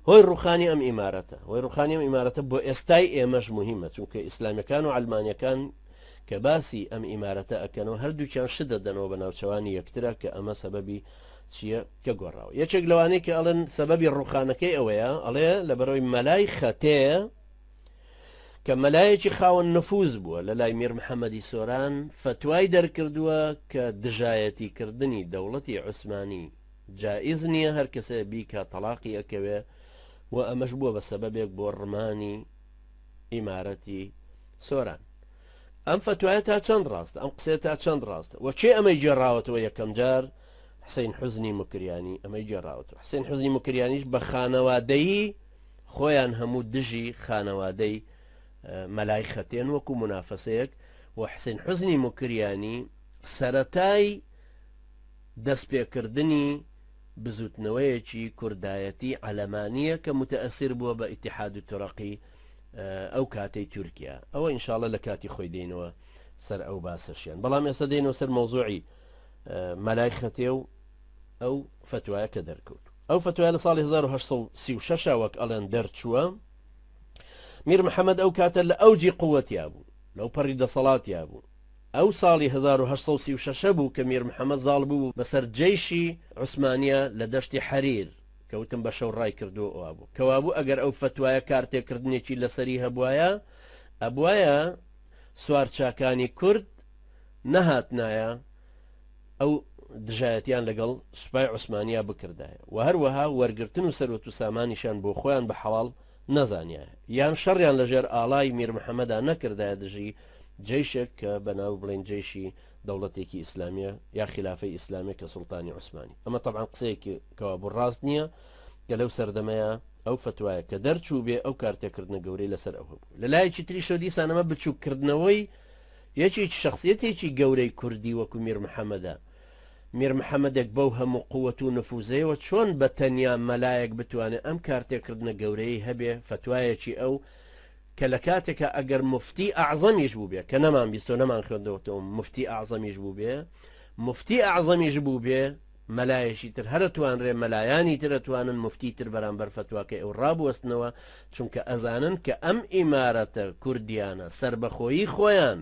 هۆی ڕوخانی ئەم ئیمارەتە هۆی ڕوخانی ئەم ئیمارەتە بۆ ئێستای ئێمەش مهمە چونکە ئیسلامیەکان و ئەلمانیەکان کە باسی ئەم ئیمارەتە ئەکەنەوە هەردووچیان شدە دەنەوە بە ناوچەوانی یەکترە کە ئەمە سەبەبی چییە کە گۆڕاوە یەکێک لەوانەیە کە ئەڵێن سەبەبی ڕوخانەکەی ئەوەیە ئەڵێ لەبەرەوەی مەلای خەتەیە کە مەلایەکی خاوەن نفوز بووە لە لای میر محەممەدی سۆران فتوای دەرکردووە کە دژایەتیکردنی دەوڵەتی عوسمانی جائز نییە هەر کەسێ بیکە تەلاقی ئەکەوێ و ئەمەش بووە بە سەبەبێک بۆ ڕمانی ئیمارەتی سۆران ئەم فتوایە تا چەند ڕاستە ئەم قسێ تا چەند ڕاستە و چێ ئەمەی جێڕاوەتەوە یەکەم جار حسین حوزنی مکریانی ئەمەی جێڕاوەتەوە حسین حوزنی مکریانیش بە خانەوادەیی خۆیان هەموو دژی خانەوادەی مەلای خەتێن وەکو منافەسەیەک و حسین حوزنی مکریانی سەرەتای دەستپێکردنی بزوتنەوەیەکی کوردایەتی عەلەمانیە کە متەئەسیر بووە بە ئیتیحاد و تورەقی ئەو کاتەی تورکیا ئەوە ئینشاڵە لە کاتی خۆی دێنەوە سەر ئەو باسەشیان بەڵام ئێستا دێنەوە سەر مۆزوعی مەلای خەتێ و ئەو فتوایە کە دەرکەوت ئەو فتوایە لە ساڵی 1936 وەک ئەڵێن دەرچووە میر محەممەد ئەو کاتە لە ئەوجی قووەتیا بوو لەو پەڕی دەسەڵاتیا بوو ئەو ساڵی 1936 بوو کە میر محەممەد زاڵ بوو بەسەر جەیشی عوسمانیە لە دەشتی حەریر کەوتم بە شەو ڕای کردو ئەوە بوو کەوابوو ئەگەر ئەو فتوایە کارتێکردنێکی لەسەری هەبوایە ئەبوایە سوارچاکانی کورد نەهاتنایە ئەو دژایەتیان لەگەڵ سوپای عوسمانیا بکردایە و هەروەها وەرگرتن و سەرۆت و سامانیشان بۆ خۆیان بە حەواڵ نەزانایە یان شەڕیان لەژێر ئاڵای میر محەممەدا نەکردایە دژی جەیشێک کە بەناو بڵێن جێشی دەوڵەتێکی ئیسلامیە یا خلافەی ئیسلامی کە سوڵتانی عوسمانی ئەمە طبعا قسەیەکی کەوا بوو ڕاست نییە کە لەو سەردەمەیە ئەو فتوایە کە دەرچوو بێ ئەو کارتێکردنە گەورەی لەسەر ئەوە بوو لە لایەکی تریشە دیسانەمە بچووکردنەوەی یەکێکی شخصیەتێکی گەورەی کوردی وەکو میر محەممەدە میر محەممەدێک بەو هەموو قووەت و نفوزەیەوە چۆن بە تەنیا مەلایەک بتوانێت ئەم کارتێکردنە گەورەی هەبێ فتوایەکی ئەو کە لە کاتێکە ئەگەر مفتی ئەعزەمیش بوو بێ کە نەمان بیستۆ نەمان خوێندەوەتەوە مفتی ئەعزەمیش بوو بێ مفتی ئەعزەمیش بوو بێ مەلایەشی تر هەرە توانرێ مەلایانی ترە توانن مفتی تر بەرامبەر فتواکەی ئەو ڕابوەستنەوە چونکە ئەزانن کە ئەم ئیمارەتە کوردیانە سربەخۆیی خۆیان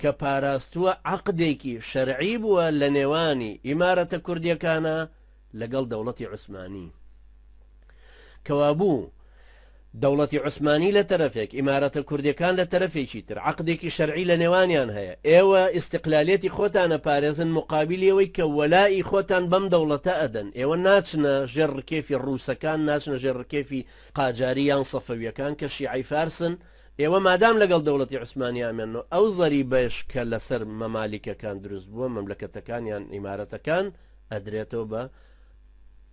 کە پاراستووە عەقدێکی شەرعی بووە لە نێوانی ئیمارەتە کوردیەکانە لەگەڵ دەوڵەتی عوسمانی کەوابوو دەوڵەتی عوسمانی لە تەرەفێک ئیمارەتە کوردیەکان لە تەرەفێکی تر عەقدێکی شەرعی لە نێوانیان هەیە ئێوە ئیستقلالێتی خۆتانە پارێزن مقابلەوەی کە وەلای خۆتان بەم دەوڵەتە ئەدەن ئێوە ناچنە ژێر ڕکێفی ڕووسەکان ناچنە ژێر ڕکێفی قاجاریان سەفەویەکان کە شیعی فارسن ئێوە مادام لەگەڵ دەوڵەتی عوسمانی ئامێنەوە ئەو زەریبەش کە لەسەر مەمالیکەکان دروست بووە مەملەکەتەکانیان ئیمارەتەکان ئەدرێتەوە بە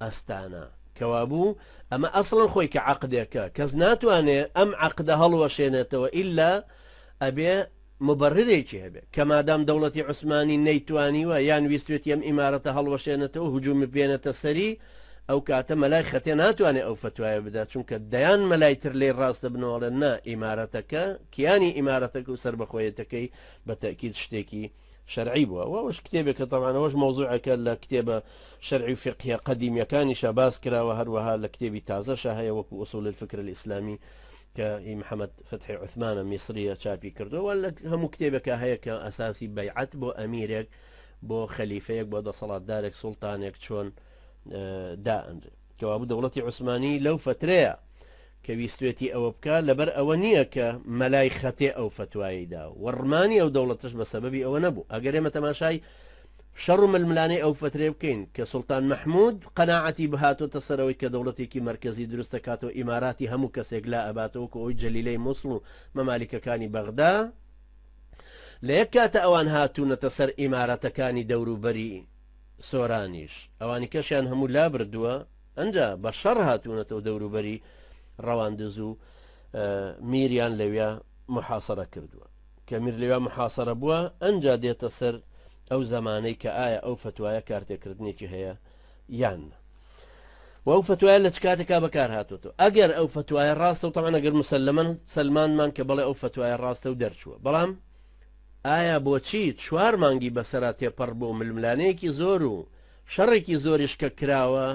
ئەستانە کەوابوو ئەمە ئەسڵن خۆی کە عەقدێکە کەس ناتوانێت ئەم عەقدە هەڵوەشێنێتەوە ئیلا ئەبێ مبررێکی هەبێ کە مادام دەوڵەتی عوسمانی نەیتوانیوە یان ویستوێتی ئەم ئیمارەتە هەڵوەشێنێتەوە هجوومی بێنێتە سەری ئەو کاتە مەلای خەتێ ناتوانێت ئەو فتوایە بدات چونکە دەیان مەلای تر لێ ڕاستە بنەوەڵێن نا ئیمارەتەکە کیانی ئیمارەتەکە و سربەخۆیەتەکەی بە تەکید شتێکی شرعي بووە وەش کتێبێکە طبعاەوەش مۆزوعەکە لە کتێبە شەرعی و فقهیە قەدیمیەکانیشە باس کراوە هەروەها لە کتێبی تازەشە هەیە وەکو ئوسول الفکر الئیسلامی کە محەممەد فتحی عوثمانە میسریە چاپی کردووە لە هەموو کتێبێکە هەیە کە ئەساسی بەیعەت بۆ ئەمیرێک بۆ خەلیفەیەک بۆ دەسەڵاتدارێک سوڵتانێک چۆن دائەنرێ کەوابوو دەوڵەتی عوسمانی لەو فترەیە کە ویستوێتی ئەوە بکە لەبەر ئەوە نییە کە مەلای خەتێ ئەو فتواییدا وەڕمانی ئەو دەوڵەتش بە سەبەبی ئەوە نەبوو ئەگەر ئێمە تەماشای شەڕ و ململانەی ئەو فترێ بکەین کە سوڵتان مەحموود قەناعەتی بهاتۆتە سەرەوەی کە دەوڵەتێکی مرکزی دروستە کاتەوە ئیماراتی هەموو کەسێک لا ئەباتەوە کە ئەوی جەلیلەی مووسڵ و مەمالیکەکانی بەغدا لە یەک کاتە ئەوان هاتوونەتە سەر ئیمارەتەکانی دەوروبەری سۆرانیش ئەوانی کەشیان هەموو لا بردووە ئەنجا بە شەڕ هاتوونەتەوە دەوروبەری ڕەواندز و میریان لەوێ محاسەرە کردووە کە میر لەوێ محاسەرە بووە ئەنجا دێتە سەر ئەو زمانەی کە ئایا ئەو فتوایە کارتێکردنێکی هەیە یان و ئەو فتوایە لە چ کاتێکا بەکار هاتوۆتەوە ئەگەر ئەو فتوایە ڕاستە و تەمان ئەگەر مسلمەن سلمانمان کە بڵێ ئەو فتوایە ڕاستە و دەرچووە بەڵام ئایا بۆچی 4 مانگی بەسەرا تێپەڕ بۆ ململانەیەکی زۆر و شەڕێکی زۆریش کە کراوە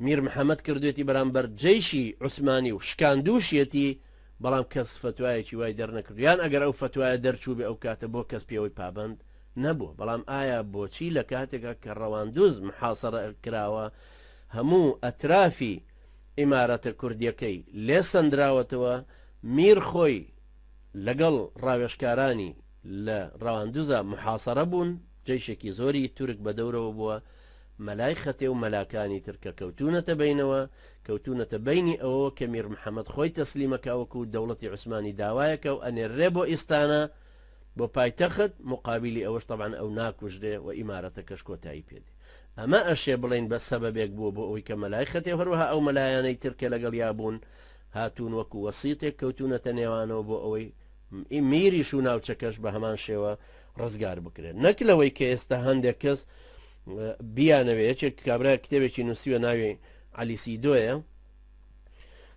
میر محەممەد کردوێتی بەرامبەر جێیشی عوسمانی و شکاندوشیەتی بەڵام کەس فتوایەکی وای دەرنەکردیان ئەگەر ئەو فتوایە دەرچوو بێ ئەو کاتە بۆ کەس پێوەی پابند نەبووە بەڵام ئایا بۆچی لە کاتێکە کە ڕەواندوز محاسەرە کراوە هەموو ئەترافی ئیمارەتە کوردیەکەی لێ سندراوەتەوە میر خۆی لەگەڵ ڕاوێشکارانی لە ڕەواندوزە محاسەرە بوون جێشێکی زۆری تورک بە دەورەوە بووە مەلای خەتێ و مەلاکانی ترکە کەوتونەتە بینەوە کەوتونەتە بینی ئەوە کە میر محەممەد خۆی تەسلیمەکەوەکو و دەوڵەتی عوسمانی داوایەکە و ئەنێڕێ بۆ ئیستانە بۆ پایتەخت مقابلی ئەوەش طبعا ئەو ناکوژدێ و ئیمارەتە کەش کۆتایی پێدێ ئەمە ئەشێ بڵین بە سەبەبێک بووە بۆ ئەوی کە مەلای خەتێ هەروەها ئەو مەلایانەی ترکە لەگەڵ یابوون هاتوون وەکو وەسیتێک کەوتونەتە نێوانەوە بۆ ئەوەی میریش و ناوچەکەش بە هەمان شێوە ڕزگار بکرێت نەک لەوەی کە ئێستا هەندێک کەس بیانەوێت کابرا کتێبێکی نووسیوە ناوێ علیسیدۆیە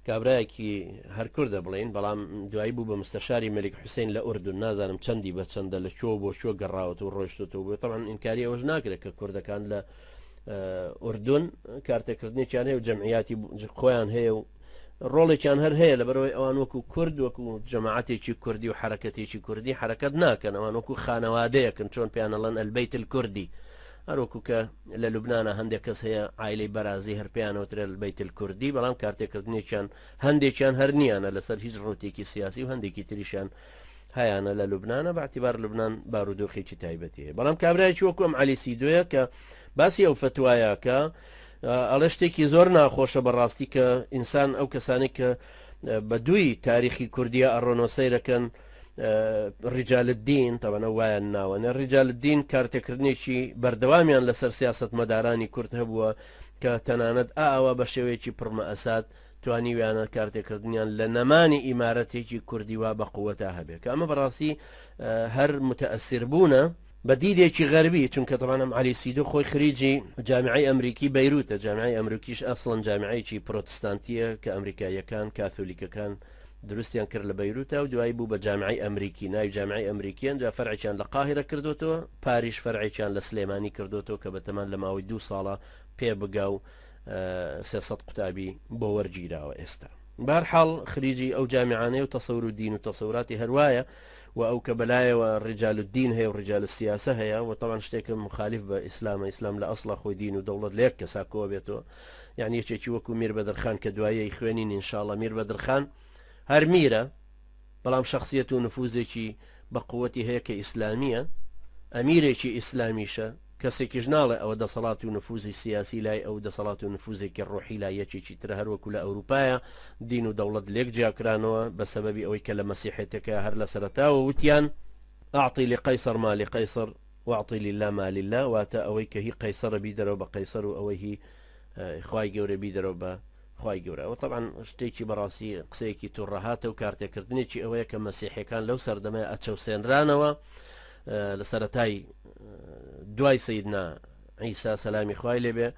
کابراایەکی هەر کوردە بڵین بەڵام دوایی بوو بە مستەشاری مەلیک حوسین لە ئوردون نازانم چەندی بە چەندە لە چۆ بۆ شۆ گەڕاوەت و ڕۆیشتەوە بێت طبعا ئینکاری ئەوەش ناکرێت کە کوردەکان لە ئوردون کارتەکردنیان هەیە و جەمعیاتی خۆیان هەیە و ڕۆڵێکیان هەر هەیە لەبەرەوەی ئەوان وەکو کورد وەکو جەماعەتێکی کوردی و حرەکەتێکی کوردی حرەکەت ناکەن ئەوان وەکو خانەوادەیەکن چۆن پیانەڵەن ئەلبەیت الکوردی هەروەکو کە لە لوبناانە هەندێک کەس هەیە ئایلەی بەرازی هەرپیانەوترێ البەیت الکوردی بەڵام کارتێکردنیێکیان هەندێکیان هەر نیانە لەسەر هیچ ڕوتێکی سیاسی و هەندێکی تریشان هیانە لە لوبناانە باعتیبار لوبناان بارودۆخێکی تایبەتی هەیە بەڵام کابراایکی وەکوم علیسیدۆیە کە باسی ئەو فتوایە کە ئەڵێ شتێکی زۆر ناخۆشە بەڕاستی کە ئینسان ئەو کەسانی کە بە دووی تاریخی کوردیە ئەڕۆنۆ سەیرەکەن ڕیجال الدین تەوەنە وایە ناوەنە ڕیجال الدین کارتێکردنێکی بەردەوامیان لەسەر سیاست مەدارانی کورد هەبووە کە تەنانەت ئاوە بە شێوەیەکی پڕمە ئەسات توانیویانە کارتێکردنیان لە نەمانی ئیمارەتێکی کوردی وا بە قووەتا هەبێ کە ئەمە بەڕاستی هەر متەئسر بوونە بە دیدێکی غەربی چونکە تەوانم علیسیدۆ خۆی خریجی جامعی ئەمریکی بەیروتە جامعی ئەمریکیش ئەسڵەن جامعەیەکی پرۆتستانتیە کە ئەمریکایەکان کاتۆلیکەکان دروستیان کرد لە بەیروتە و دوایی بوو بە جامعی ئەمریکی ناوی جامعی ئەمریکیان جا فەرعێکیان لە قاهرە کردوتەوە پاریش فەرعێکیان لە سلێمانی کردوتەوە کە بەتەمان لە ماوەی 2 ساڵە پێ بگا و 300 قوتابی بۆ وەرگیراوە ئێستا بەرحاڵ خریجی ئەو جامعانەیە و تەسەور و دین و تەسەوراتی هەروایە و ئەو کە بەلایەوە ڕیجال الدین هەیە و ڕیجال السیاسە هەیە و طبعا شتێکم مخالف بە ئیسلامە ئیسلام لە ئەسڵە خۆی دین و دەوڵەت لە یەک کەسا کۆ بێتەوە یعنی یەکێکی وەکو میر بەدرخان کە دوایەی خوێنین ئینشاڵڵا میر بەدرخان هەر میرە بەڵام شخصیەت و نفوزێکی بە قووەتی هەیە کە ئیسلامیە ئەمیرێکی ئیسلامیشە کەسێکیش ناڵێ ئەوە دەسەڵات و نفوزی سیاسی لای ئەو دەسەڵات و نفوزێکی ڕۆحی لای یەکێکی تر هەروەکو لە ئەوروپایە دین و دەوڵەت لێک جیاکرانەوە بە سەبەبی ئەوەی کە لە مەسیحێتەکە هەر لە سەرەتاوە وتیان ئاعطی لقەیسەر ما لقەیسەر واعطی لله ما لله واتە ئەوەی کە هی قەیسەرە بیدەرەوە بە قەیسەر و ئەوەی هی خوای گەورە بیدەرەوە بە خوای گەورە و طبعا شتێکی بەڕاستی قسەیەکی تووڕەهاتە و کارتێکردنێکی ئەوەیە کە مەسیحەکان لەو سەردەمە ئەچەوسێنرانەوە لە سەرەتای دوای سەیدنا عیسا سەلامی خوای لێبێ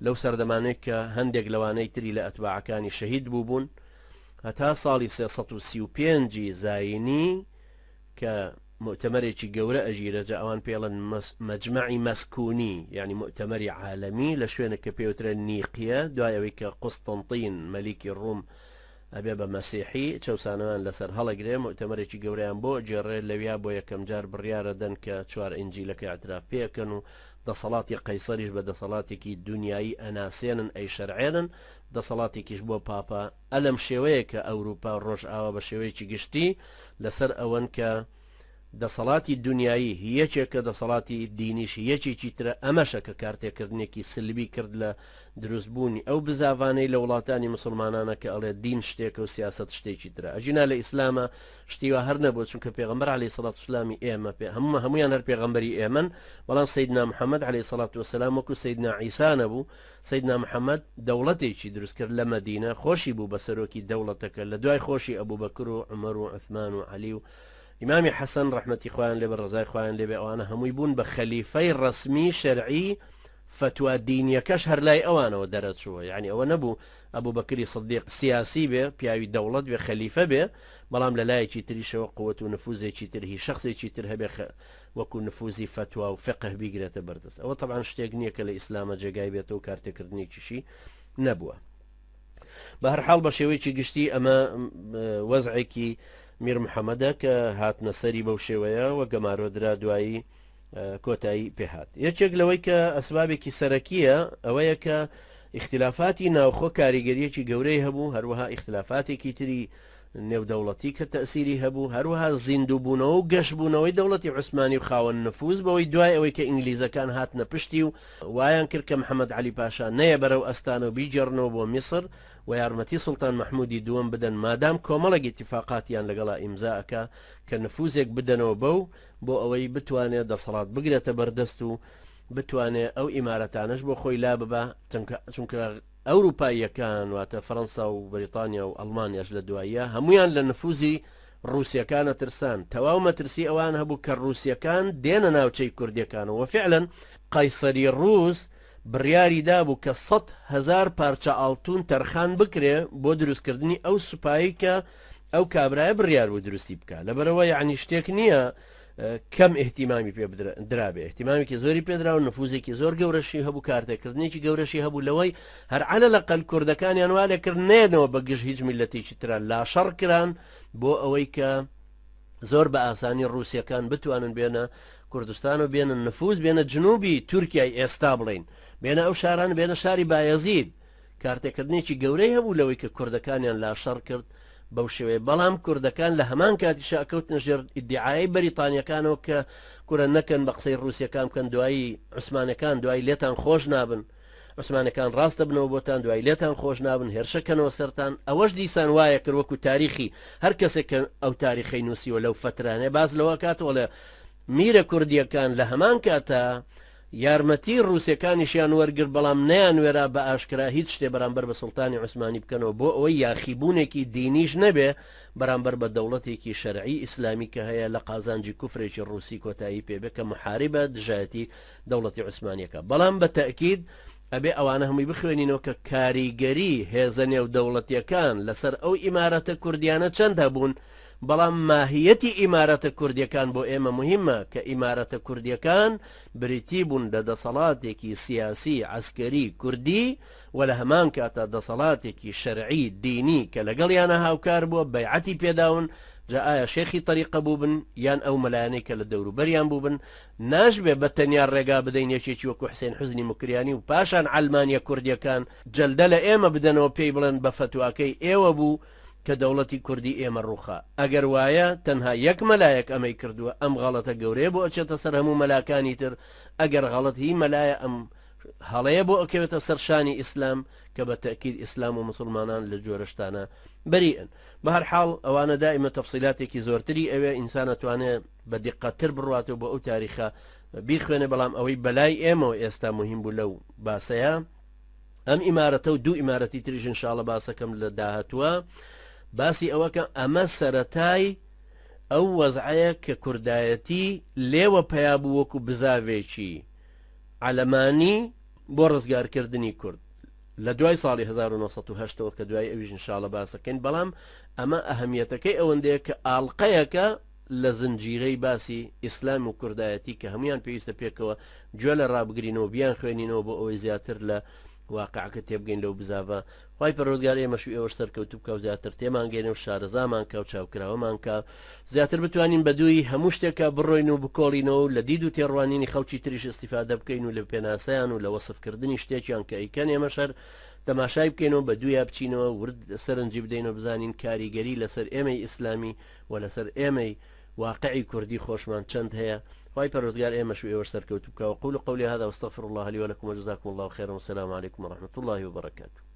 لەو سەردەمانێک کە هەندێک لەوانەی تری لە ئەتباعەکانی شەهید بوون هەتا ساڵی 335 زاینی کە مؤتەمەرێکی گەورە ئەژیرە جا ئەوان پێڵن مەجمەعی مەسکونی یعنی مؤتەمەری عالەمی لە شوێنە کە پێوترە نیقیە دوای ئەوەی کە قوستنطین مەلیکی ڕووم ئەبێ بە مەسیحی چەسانەوان لەسەر هەڵەگرێ مؤتەمەرێکی گەوریان بۆ جێڕێ لەویا بۆ یەکەم جار بڕیارە دەن کە 4 ئینجیلەکە اعتراف پێکەن و دەسەڵاتی قەیسەریش بە دەسەڵاتێکی دنیایی ئەناسێنن ئەی شەرعێنن دەسەڵاتێکیش بۆ پاپا ئەلەم شێوەیە کە ئەوروپا ڕۆژ ئاوە بە شێوەیەکی گشتی لەسەر ئەوەن کە دەسەڵاتی دنیایی یەکێکە دەسەڵاتی دینیش یەکێکی ترە ئەمەشە کە کارتێکردنێکی سلبی کرد لە دروستبوونی ئەو بزاوانەی لە وڵاتانی مسلمانانە کە ئەڵێ دین شتێکە و سیاست شتێکی ترە ئەژینا لە ئیسلامە شتیوە هەر نەبوو چونکە پێغەمبەر عەلەیهی سەڵات وسەلامی ئێمە هەمویان هەر پێغەمبەری ئێمەن بەڵام سەیدنا محەممەد عەلەیهی سەڵات وسەلام وەکو سەیدنا عیسا نەبوو سەیدنا محەممەد دەوڵەتێکی دروست کرد لە مەدینە خۆشی بوو بە سەرۆکی دەوڵەتەکە لە دوای خۆشی ئەبوبەکر و عومەر و عوثمان و عەلی و ئیمامی حەسەن ڕەحمەتی خوایان لێبێ ڕزای خوایان لێبێ ئەوانە هەمووی بوون بە خەلیفەی ڕەسمی شەرعی فتوى دینیەکەش هەر لای ئەوانەوە دەرەچووە یعنی ئەوە نەبوو ئەبوو بەکری سەدیق سیاسی بێ پیاوی دەوڵەت بێ خەلیفە بێ بەڵام لە لایەکی تریشەوە قووەت و نفوزێکی تر هی شخصێکی تر هەبێ وەکو نفوزی فتوى و فقه بیگرێتە بەردەست ئەوە طبعا شتێک نییە کە لە ئیسلامە جێگای بێتەوە کارتێکردنێکیشی نەبووە. بە هەرحاڵ بە شێوەیەکی گشتی ئەمە وەزعێکی میر محەممەدە کە هاتنە سەری بەو شێوەیە وە گەمارۆدرا دوایی کۆتایی پێهات. یەکێک لەوەی کە ئەسبابێکی سەرەکیە ئەوەیە کە اختلافاتی ناوخۆ کاریگەریەکی گەورەی هەبوو، هەروەها اختلافاتێکی تری نێودەوڵەتی کە تەسیری هەبوو، هەروەها زیندووبوونەوە و گەشتبوونەوەی دەوڵەتی عوسمانی و خاوەن نفوز بەوەی دوای ئەوەی کە ئینگلیزەکان هاتنە پشتی و وایان کرد کە محەممەد علی پاشا نەیە بەرەو ئەستانە و بیجێڕنەوە بۆ میسر و یارمەتی سوڵتان مەحمودی دووەم بدەن مادام کۆمەڵێک اتفاقاتیان لەگەڵا ئیمزاکە کە نفوزێک بدەنەوە بۆ ئەوەی بتوانێت دەسەڵات بگرێتە بەردەست و بتوانێت ئەو ئیمارەتانش بۆ خۆی لا ببە، چونکە ئەوروپاییەکان واتە فەڕەنسا و بریتانیا و ئەڵمانیاش لە دواییە هەمویان لە نفوزی ڕوسیەکانە ترسان. تەواو مەترسی ئەوان هەبوو کە ڕوسیەکان دێنە ناوچەی کوردیەکانەوە فعلەن قەیسەری ڕووس بڕیاری دابوو کە 100,000 پارچە ئاڵتون تەرخان بکرێ بۆ دروستکردنی ئەو سوپایی کە ئەو کابرایە بڕیار بوو دروستی بکە. لەبەرەوە یعنی شتێک نییە کەم احتیمامی پێ درابێ، احتیمامێکی زۆری پێدرا و نفوزێکی زۆر گەورەشی هەبوو، کارتێکردنێکی گەورەشی هەبوو لەوەی هەر عەلە لەقەل کوردەکانیان وا لێکردنێنەوە بە گشت هیچ میلەتێکی تران لاشەڕ کران بۆ ئەوەی کە زۆر بە ئاسانی ڕوسیەکان بتوانن بێنە کوردستان و بێنن نفوز بێنە جنوبی تورکیای ئێستا بڵین، بێنە ئەو شاران بێنە شاری بایەزید. کارتێکردنێکی گەورەی هەبوو لەوەی کە کوردەکانیان لاشەڕ کرد بەو شێوەیە. بەڵام کوردەکان لە هەمان کاتیشا کەوتنە ژێر ئیدعای بەریتانیەکانەوە کە کورە نەکەن بە قسەی ڕوسیەکان بکەن دوایی عوسمانەکان دوای لێتان خۆش نابن، عوسمانەکان ڕاستە بنەوە بۆتان دوای لێتان خۆش نابن، هێرشەکەنەوە سەران. ئەوەش دیسان وایە کرد وەکو تاریخی هەر کەسێک کە ئەو تاریخی نووسیوە لەو فترانێ باز لەوە کاتەوە لە میرە کوردیەکان لە هەمان کاتە یارمەتی ڕوسیەکانیشیان وەرگر بەڵام نەیانوێرا بە ئاشکرا هیچ شتێ بەرامبەر بە سوڵتانی عوسمانی بکەنەوە بۆ ئەوەی یاخیبوونێکی دینیش نەبێ بەرامبەر بە دەوڵەتێکی شەرعی ئیسلامی کە هەیە لە قازانجی کوفرێکی ڕووسی کۆتایی پێبێ کە محاربە دژایەتی دەوڵەتی عوسمانیەکە. بەڵام بە تەئکید ئەبێ ئەوانە هەمووی بخوێنینەوە کە کاریگەری هێزە نێو دەوڵەتیەکان لەسەر ئەو ئیمارەتە کوردیانە چەند هەبوون، بەڵام ماهیەتی ئیمارەتە کوردیەکان بۆ ئێمە مهمە کە ئیمارەتە کوردیەکان بریتی بوون لە دەسەڵاتێکی سیاسی عسکەری کوردی و لە هەمان کاتە دەسەڵاتێکی شەرعی دینی کە لەگەڵیانە هاوکار بووە بەیعەتی پێداون. جا ئایا شێخی طریقە بووبن یان ئەو مەلایانەی کە لە دەوروبەریان بووبن ناشبێ بە تەنیا ڕێگا بدەین یەکێکی وەکو حسێن حوزنی مکریانی و پاشان ئەلمانیە کوردیەکان جەلدە لە ئێمە بدەنەوە پێی بڵێن بە فتواکەی ئێوە بوو کە دەوڵەتی کوردی ئێمە ڕووخە. ئەگەر وایە تەنها یەک مەلایەک ئەمەی کردووە ئەم غەڵەتە گەورەیە بۆ ئەچێتە سەر هەموو مەلاکانی تر. ئەگەر غەڵەت هی مەلایە ئەم هەڵەیە بۆ ئەکەوێتە سەرشانی ئیسلام کە بە تەکید ئیسلام و مسلمانان لە جۆرەشتانە بەریئن. بە هەر حاڵ ئەوانە دائیمە تەفسیلاتێکی زۆرتری ئەوێ ئینسان ئەتوانێت بە دیقەتتر بڕاتەوە بۆ ئەو تاریخە بیخوێنێ. بەڵام ئەوەی بەلای ئێمەوە ئێستا مهم بوو لەو باسەیە ئەم ئیمارەتە و دوو ئیمارەتی تریژ ئینشاڵڵە باسەکەم لە داهاتووە باسی ئەوەکە ئەمە سەرەتای ئەو وەزعەیە کە کوردایەتی لێوە پیا بوو وەکو بزاوێکی عەلەمانی بۆ ڕزگارکردنی کورد لە دوای ساڵی 1970 کە دوای ئەویش ئینشاڵڵە باسەکەین. بەڵام ئەمە ئەهەمیەتەکەی ئەوەندەیە کە ئاڵلقەیەکە لە زنجیرەی باسی ئیسلام و کوردایەتی کە هەمویان پێویستە پێکەوە گوێ لە ڕابگرینەوە بیان خوێنینەوە بۆ ئەوەی زیاتر لە واقعەکە تێبگەین لەو بزاوە. خی پەروەردگار ئێمەشوی ئێوە سەرکەوتوو بکە و زیاتر تێمانگەینە و شارەزامان کە و چاوکراوەمان کە زیاتر بتوانین بە دووی هەموو شتێکە بڕۆین و بکۆڵینەوە لە دید و تێڕوانینی خەڵکی تریش استیفادە بکەین و لە پێناسەیان و لە وەسفکردنی شتێکیان کە ئەیکەن ئێمەشەر تەماشای بکەینەوە بە دوویا بچینەوە ورد سەرنجی بدەینەوە بزانین کاریگەری لەسەر ئێمەی ئیسلامی و لەسەر ئێمەی واقعی کوردی خۆشمان چەند هەیە. خی پەروەردگار ئێمەشوی ئێوە سەرکەوتوو بکە. وقول قولي هذا واستغفر الله لي ولكم وجزاكم الله خيرا والسلام عليكم ورحمة الله وبركاته.